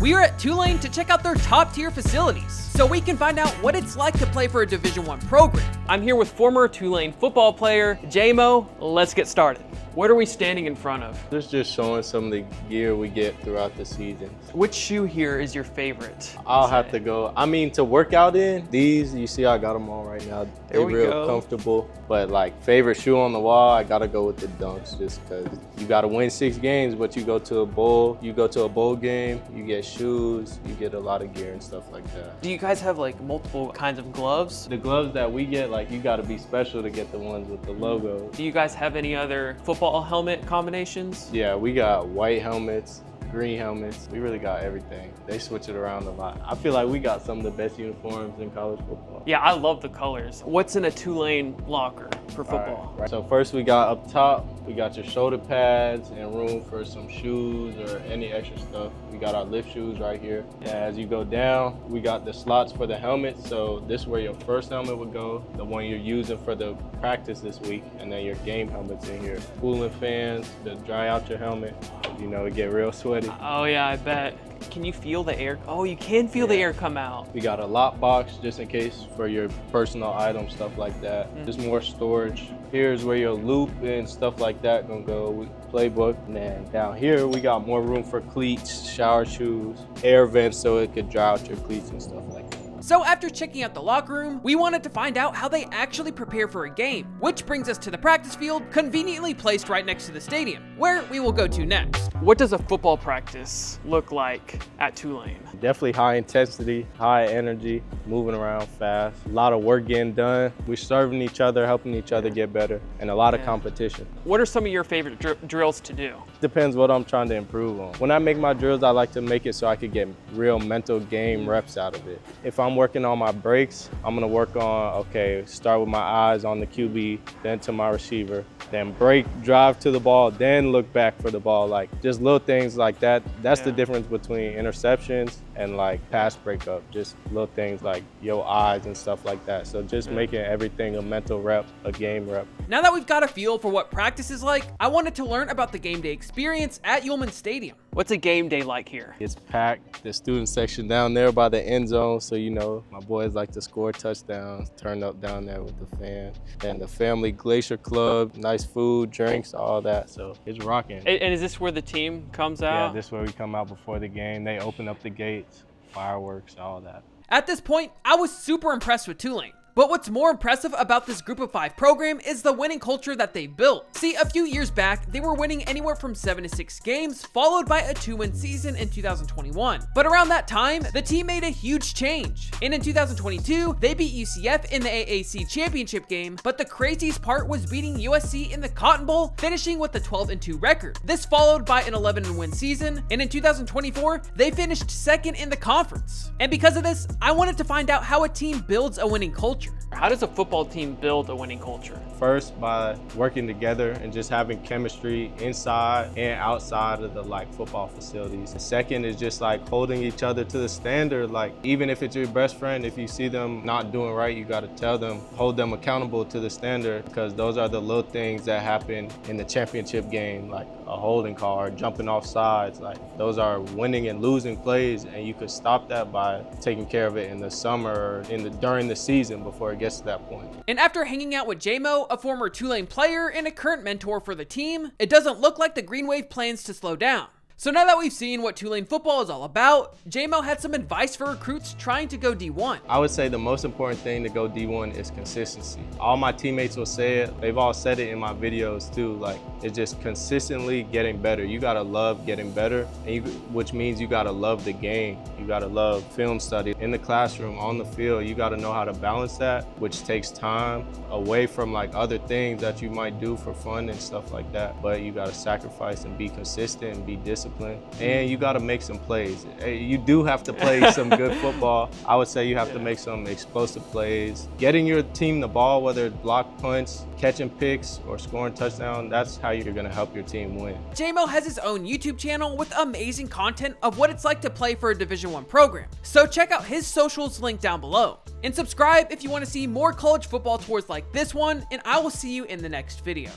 We are at Tulane to check out their top tier facilities, so we can find out what it's like to play for a Division I program. I'm here with former Tulane football player, J-Mo. Let's get started. What are we standing in front of? This is just showing some of the gear we get throughout the season. Which shoe here is your favorite? I'll have to go. I mean, to work out in, these, you see I got them on right now. They're real comfortable. But like favorite shoe on the wall, I gotta go with the Dunks just because you gotta win 6 games, but you go to a bowl game, you get shoes, you get a lot of gear and stuff like that. Do you guys have like multiple kinds of gloves? The gloves that we get, like you gotta be special to get the ones with the logo. Do you guys have any other football helmet combinations? Yeah, we got white helmets, green helmets. We really got everything. They switch it around a lot. I feel like we got some of the best uniforms in college football. Yeah, I love the colors. What's in a Tulane locker for football? Right. So first we got up top, we got your shoulder pads and room for some shoes or any extra stuff. We got our lift shoes right here. And as you go down, we got the slots for the helmet. So this is where your first helmet would go, the one you're using for the practice this week, and then your game helmet's in here. Cooling fans to dry out your helmet. You know, it get real sweaty. Oh yeah, I bet. Can you feel the air? Oh, you can feel the air come out. We got a lock box just in case for your personal items, stuff like that. Just more storage. Here's where your loop and stuff like that gonna go. Playbook. And then down here, we got more room for cleats, shower shoes, air vents so it could dry out your cleats and stuff like that. So after checking out the locker room, we wanted to find out how they actually prepare for a game, which brings us to the practice field, conveniently placed right next to the stadium, where we will go to next. What does a football practice look like at Tulane? Definitely high intensity, high energy, moving around fast, a lot of work getting done. We're serving each other, helping each other get better, and a lot of competition. What are some of your favorite drills to do? Depends what I'm trying to improve on. When I make my drills, I like to make it so I could get real mental game reps out of it. If I'm working on my breaks, I'm gonna work on, okay, start with my eyes on the QB, then to my receiver, then break, drive to the ball, then look back for the ball. Like just little things like that. That's the difference between interceptions and like pass breakup. Just little things like your eyes and stuff like that. So just making everything a mental rep, a game rep. Now that we've got a feel for what practice is like, I wanted to learn about the game day experience at Yulman Stadium. What's a game day like here? It's packed. The student section down there by the end zone. So, you know, my boys like to score touchdowns, turn up down there with the fans. And the family glacier club, nice food, drinks, all that. So it's rocking. And is this where the team comes out? Yeah, this is where we come out before the game. They open up the gates, fireworks, all that. At this point, I was super impressed with Tulane. But what's more impressive about this Group of 5 program is the winning culture that they've built. See, a few years back, they were winning anywhere from 7 to 6 games, followed by a 2-win season in 2021. But around that time, the team made a huge change. And in 2022, they beat UCF in the AAC championship game, but the craziest part was beating USC in the Cotton Bowl, finishing with a 12-2 record. This followed by an 11-win season, and in 2024, they finished 2nd in the conference. And because of this, I wanted to find out how a team builds a winning culture. How does a football team build a winning culture? First, by working together and just having chemistry inside and outside of the football facilities. The second is just holding each other to the standard. Like even if it's your best friend, if you see them not doing right, you got to tell them, hold them accountable to the standard, because those are the little things that happen in the championship game, like a holding call or jumping off sides. Like those are winning and losing plays, and you could stop that by taking care of it in the summer or during the season before it gets to that point. And after hanging out with J-Mo, a former Tulane player and a current mentor for the team, it doesn't look like the Green Wave plans to slow down. So now that we've seen what Tulane football is all about, J-Mo had some advice for recruits trying to go D1. I would say the most important thing to go D1 is consistency. All my teammates will say it. They've all said it in my videos too. Like, it's just consistently getting better. You gotta love getting better, which means you gotta love the game. You gotta love film study. In the classroom, on the field, you gotta know how to balance that, which takes time away from other things that you might do for fun and stuff like that. But you gotta sacrifice and be consistent and be disciplined. And you got to make some plays. You do have to play some good football. I would say you have to make some explosive plays. Getting your team the ball, whether it's block punts, catching picks, or scoring touchdowns, that's how you're going to help your team win. J-Mo has his own YouTube channel with amazing content of what it's like to play for a Division I program. So check out his socials linked down below. And subscribe if you want to see more college football tours like this one, and I will see you in the next video.